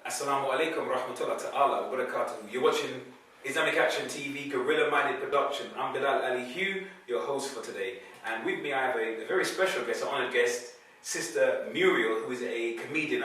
Assalamu alaikum rahmatullah ta'ala wa barakatuhu. You're watching Islamic Action TV, Guerrilla Minded Production. I'm Bilal Ali Hugh, your host for today. And with me I have a very special guest, an honoured guest, Sister Muriel, who is a comedian.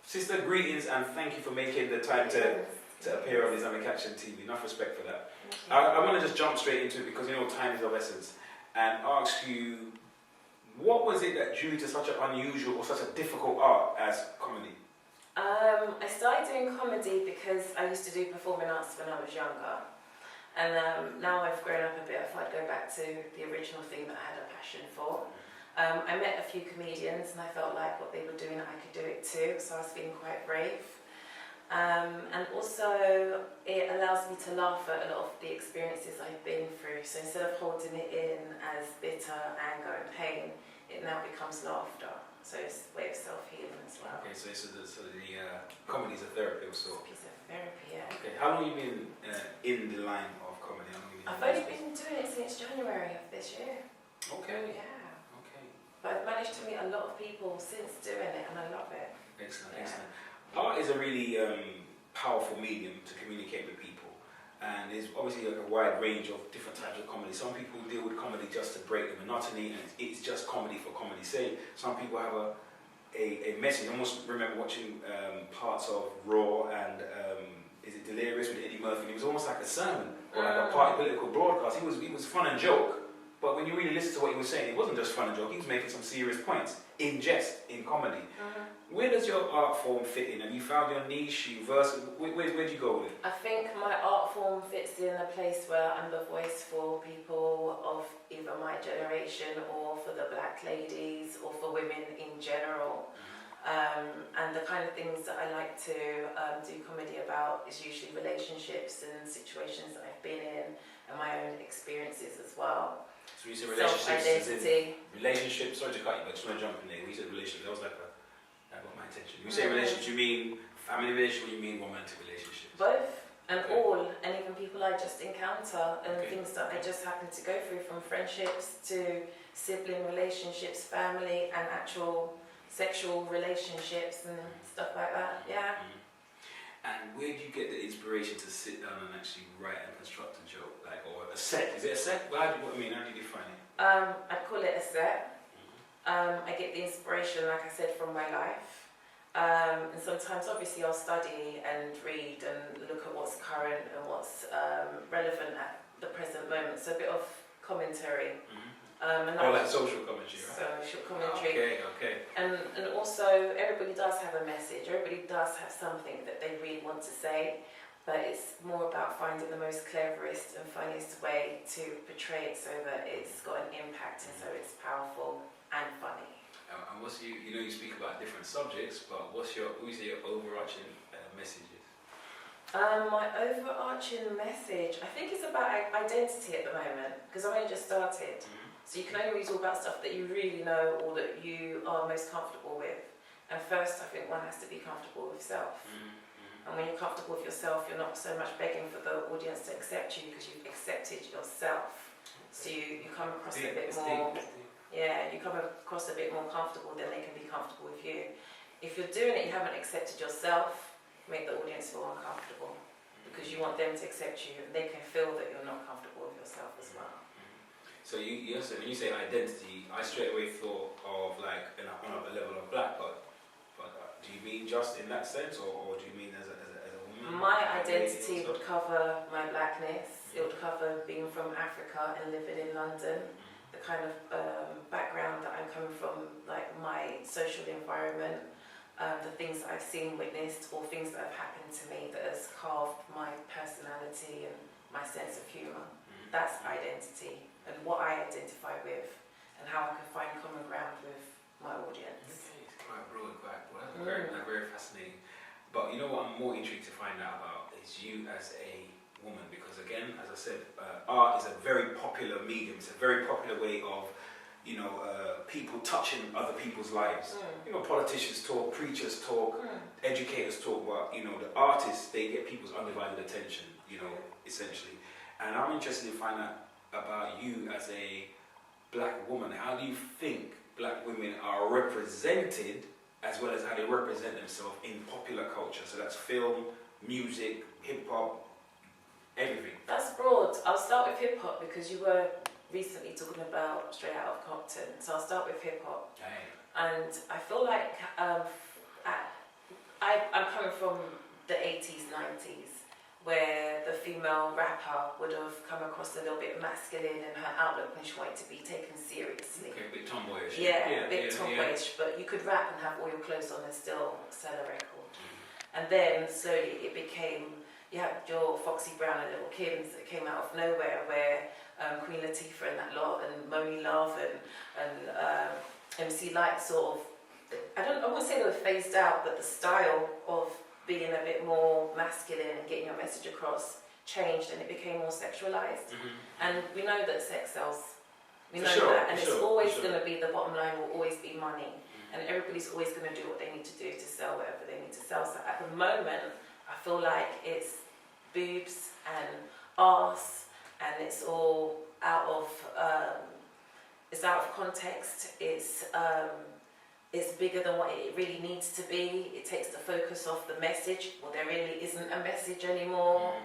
Sister, greetings and thank you for making the time to appear on Islamic Action TV. Enough respect for that. I want to just jump straight into it because time is of essence and ask you, what was it that drew you to such an unusual or such a difficult art as comedy? I started doing comedy because I used to do performing arts when I was younger, and now I've grown up a bit. I thought I'd go back to the original thing that I had a passion for. I met a few comedians and I felt like what they were doing I could do it too, so I was feeling quite brave. And also it allows me to laugh at a lot of the experiences I've been through, so instead of holding it in as bitter, anger and pain, it now becomes laughter. So it's a way of self-healing as well. Okay, so the comedy is a therapy also. It's a piece of therapy, yeah. Okay, how long have you been in the line of comedy? I've only been doing it since January of this year. Okay. Yeah. Okay. But I've managed to meet a lot of people since doing it and I love it. Excellent, Yeah. excellent. Art is a really powerful medium to communicate with people. And there's obviously a wide range of different types of comedy. Some people deal with comedy just to break the monotony and it's just comedy for comedy's sake. Some people have a message. I almost remember watching parts of Raw and is it Delirious with Eddie Murphy? And it was almost like a sermon or like a party political broadcast. It was fun and joke, but when you really listen to what he was saying, it wasn't just fun and joke. He was making some serious points in jest, in comedy. Where does your art form fit in? Have you found your niche? Where'd you go with it? I think my art form fits in a place where I'm the voice for people of either my generation or for the black ladies or for women in general. And the kind of things that I like to do comedy about is usually relationships and situations that I've been in and my own experiences as well. So you said relationships, self-identity. Relationships, sorry to cut you, but I just want to jump in there. When you said relationships, that was like that got my attention. When you say relationships, you mean family relationships or you mean romantic relationships? Both and all, and even people I just encounter and things that I just happen to go through, from friendships to sibling relationships, family and actual sexual relationships and stuff like that, yeah. And where do you get the inspiration to sit down and actually write and construct a joke, or a set? Is it a set? How do you define it? I'd call it a set. I get the inspiration, like I said, from my life. And sometimes, obviously, I'll study and read and look at what's current and what's relevant at the present moment. So a bit of commentary. Like social commentary, right? Social commentary. Okay. And also, everybody does have a message. Everybody does have something that they really want to say. But it's more about finding the most cleverest and funniest way to portray it so that it's got an impact and so it's powerful and funny. And what's you speak about different subjects, but what would you say your overarching messages? My overarching message, I think it's about identity at the moment, because I've only just started. So you can only really talk about stuff that you really know or that you are most comfortable with. And first, I think one has to be comfortable with self. And when you're comfortable with yourself, you're not so much begging for the audience to accept you because you've accepted yourself. So you come across a bit more... Yeah, you come across a bit more comfortable, then they can be comfortable with you. If you're doing it, you haven't accepted yourself, make the audience feel uncomfortable because you want them to accept you and they can feel that you're not comfortable with yourself as well. So when you say identity, I straight away thought of like on a level of black, but do you mean just in that sense, or do you mean as a woman? My identity would cover my blackness. It would cover being from Africa and living in London. The kind of background that I'm coming from, like my social environment, the things that I've seen, witnessed, or things that have happened to me that has carved my personality and my sense of humour. That's identity and what I identify with and how I can find common ground with my audience. Okay, it's quite broad, That's very fascinating. But you know what I'm more intrigued to find out about is you as a woman, because again, as I said, art is a very popular medium. It's a very popular way of, people touching other people's lives. Politicians talk, preachers talk, educators talk, but the artists, they get people's undivided attention. Essentially. And I'm interested in finding out about you as a black woman. How do you think black women are represented as well as how they represent themselves in popular culture. So that's film, music, hip hop, everything. That's broad. I'll start with hip hop because you were recently talking about Straight Out of Compton. So I'll start with hip hop. Hey. And I feel like I'm coming from the 80s, 90s, where the female rapper would have come across a little bit masculine in her outlook when she wanted to be taken seriously. Okay, a bit tomboyish. Yeah, a bit tomboyish, but you could rap and have all your clothes on and still sell a record. And then slowly it became, you had your Foxy Brown and Little Kims that came out of nowhere, where Queen Latifah and that lot, and Moni Love and MC Lyte sort of, I wouldn't say they were phased out, but the style of being a bit more masculine and getting your message across changed, and it became more sexualized. And we know that sex sells. We know that, and it's always going to be, the bottom line will always be money, and everybody's always going to do what they need to do to sell whatever they need to sell. So at the moment, I feel like it's boobs and arse, and it's all out of context. It's bigger than what it really needs to be. It takes the focus off the message. Well, there really isn't a message anymore.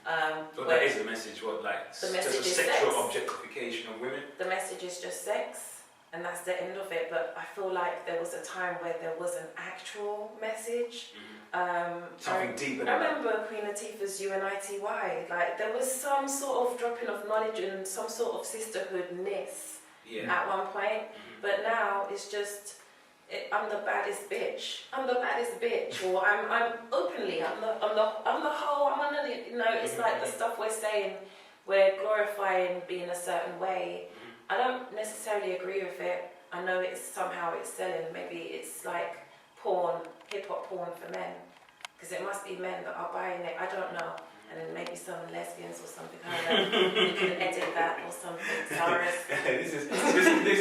But that is the message, what, like, the message just a is sexual sex. objectification of women? The message is just sex, and that's the end of it. But I feel like there was a time where there was an actual message. Something deeper than I that. remember Queen Latifah's UNITY. Like, there was some sort of dropping of knowledge and some sort of sisterhoodness at one point. But now it's just, I'm the baddest bitch. I'm the baddest bitch, or I'm openly. I'm the hoe. I'm on the, It's like the stuff we're saying. We're glorifying being a certain way. I don't necessarily agree with it. I know it's somehow it's selling. Maybe it's like porn, hip hop porn for men, because it must be men that are buying it. I don't know. And then maybe some lesbians or something. I don't know. You can edit that or something. Cyrus. this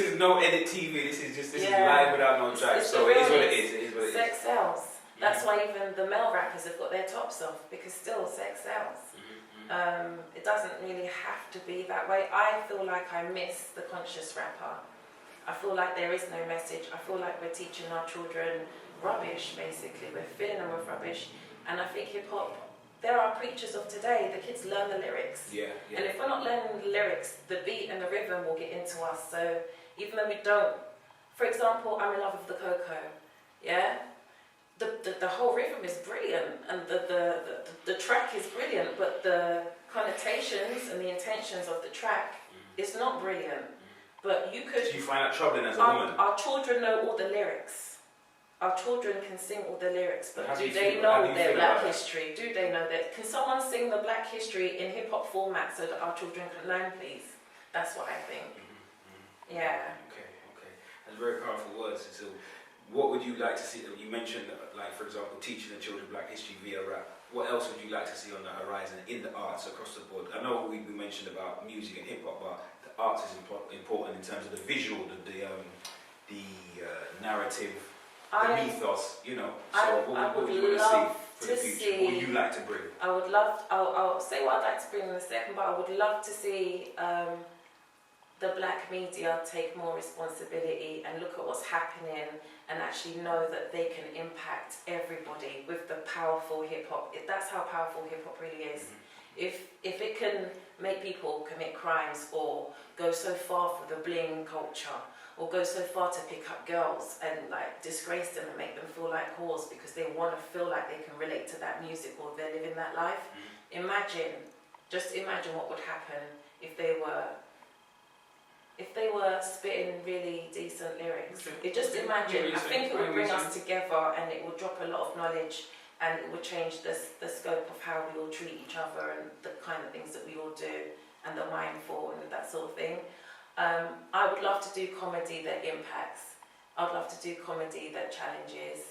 is no edit TV. This is live without no drive. So it is what it is. It is what it is. Sex sells. That's why even the male rappers have got their tops off, because still sex sells. It doesn't really have to be that way. I feel like I miss the conscious rapper. I feel like there is no message. I feel like we're teaching our children rubbish, basically. We're filling them with rubbish. And I think hip hop, there are preachers of today, the kids learn the lyrics. And if we're not learning the lyrics, the beat and the rhythm will get into us. So even though we don't, for example, I'm in love with the Coco, the whole rhythm is brilliant, and the track is brilliant, but the connotations and the intentions of the track is not brilliant. But you could... So you find that troubling as a woman? Our children know all the lyrics. Our children can sing all the lyrics, but How do do they you know feel their black about that? history? Do they know that? Can someone sing the black history in hip-hop format so that our children can learn, please? That's what I think. Yeah. Okay. That's very powerful words. So what would you like to see? You mentioned, like, for example, teaching the children black history via rap. What else would you like to see on the horizon in the arts across the board? I know we mentioned about music and hip-hop, but the arts is important in terms of the visual, the narrative, the mythos, So what would you want to see for the future? What would you like to bring? I'll say what I'd like to bring in a second, but I would love to see the black media take more responsibility and look at what's happening and actually know that they can impact everybody with the powerful hip-hop. That's how powerful hip-hop really is. If it can make people commit crimes or go so far for the bling culture, or go so far to pick up girls and like disgrace them and make them feel like whores because they want to feel like they can relate to that music or they're living that life. Just imagine what would happen if they were spitting really decent lyrics. Imagine. I think it would bring us together, and it would drop a lot of knowledge, and it would change the scope of how we all treat each other and the kind of things that we all do and the mindful and that sort of thing. I would love to do comedy that impacts. I'd love to do comedy that challenges.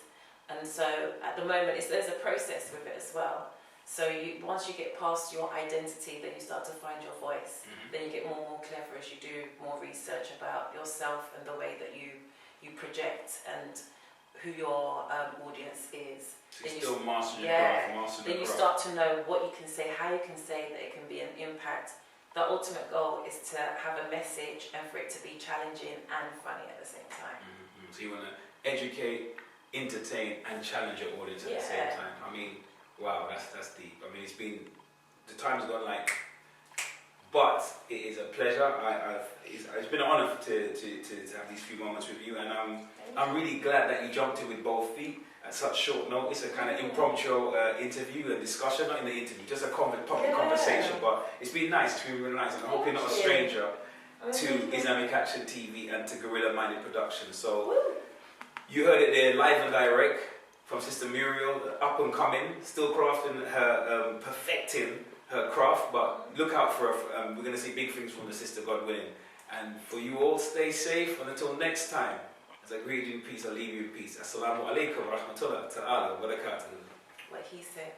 And so at the moment, there's a process with it as well. So once you get past your identity, then you start to find your voice. Then you get more and more clever as you do more research about yourself and the way that you project and who your audience is. So you're still mastering your craft, Then you start to know what you can say, how you can say that it can be an impact. The ultimate goal is to have a message and for it to be challenging and funny at the same time. So you want to educate, entertain and challenge your audience at the same time. I mean, wow, that's deep. I mean, the time's gone like, but it is a pleasure. It's been an honour to have these few moments with you, and I'm really glad that you jumped in with both feet at such short notice. A kind of impromptu interview, a discussion, not in the interview, just a public conversation. But it's been nice. It's been really nice, and I hope you're not a stranger to Islamic Action TV and to Gorilla Minded Productions. So you heard it there, live and direct from Sister Muriel, up and coming, still crafting her, perfecting her craft. But look out for her. We're going to see big things from the sister, God willing. And for you all, stay safe. And until next time, as I greet you in peace, I leave you in peace. Assalamu alaikum wa rahmatullah ta'ala wa barakatuh. What he said.